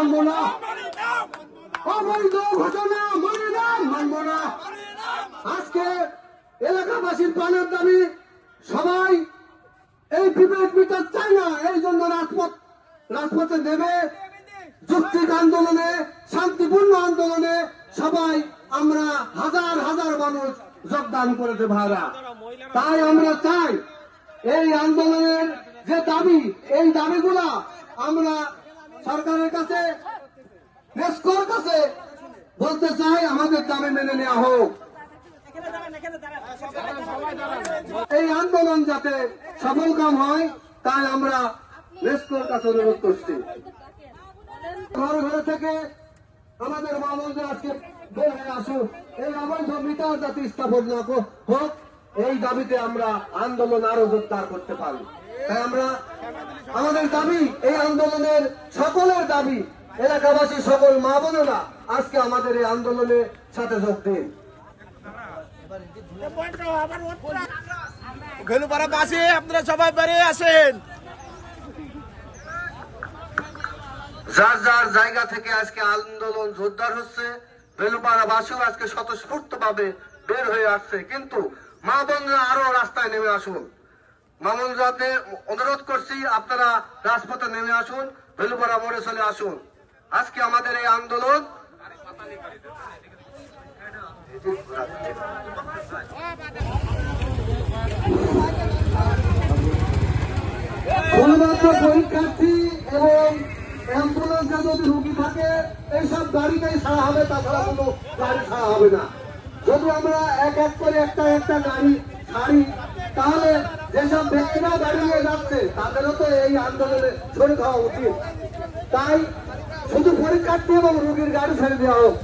মানবো না, অবৈধ ঘোষণা মানবো না। আজকে এলাকাবাসীর প্রাণের দাবি, সবাই এই বিভেদ বিচার চায় না, এই জন্য রাজপথে নেমে যৌক্তিক আন্দোলনে, শান্তিপূর্ণ আন্দোলনে সবাই আমরা হাজার হাজার মানুষ যোগদান করেছে ভাইরা। তাই আমরা চাই এই আন্দোলনের যে দাবি, এই দাবিগুলা আমরা সরকারের কাছে, নেস্কোর কাছে বলতে চাই, আমাদের দাবি মেনে নেওয়া হোক। এই আন্দোলন যাতে সফল কাম হয়, তাই আমরা নেস্কোর কাছে অনুরোধ করছি। ঘর ঘরে থেকে আমাদের মানুষ আজকে বের হয়ে আসুক, এই অবৈধ মিটার যাতে স্থাপন না হোক, এই দাবিতে আমরা আন্দোলন আরো জোরদার করতে পারি। তাই আমরা আমাদের দাবি, এই আন্দোলনের সকলের দাবি, এলাকাবাসী সকল মা বোনেরা আজকে আমাদের এই আন্দোলনের সাথে যোগ দিন। ঘেলুপাড়াবাসী আপনারা সবাই বেরিয়ে আসেন। যার যার জায়গা থেকে আজকে আন্দোলন জোরদার হচ্ছে, বেলুপাড়াবাসীও আজকে স্বতঃস্ফূর্ত ভাবে বের হয়ে আসছে। কিন্তু মা বোনরা আরো রাস্তায় নেমে আসুন। মা বোনদের অনুরোধ করছি, আপনারা রাজপথে নেমে আসুন, বেলুপাড়া মোড়ে চলে আসুন। আজকে আমাদের এই আন্দোলন শুধুমাত্র পরীক্ষার্থী এবং অ্যাম্বুলেন্সে যদি রুগী থাকে এইসব গাড়িতেই ছাড়া হবে, তাছাড়া কোনো গাড়ি ছাড়া হবে না। যদি আমরা এক এক করে একটা একটা গাড়ি ছাড়ি, তাহলে যেসব ব্যক্তিরা গাড়ি নিয়ে যাচ্ছে তাদেরও তো এই আন্দোলনে শরীক হওয়া উচিত। তাই শুধু পরীক্ষার্থী এবং রুগীর গাড়ি ছেড়ে দেওয়া হোক।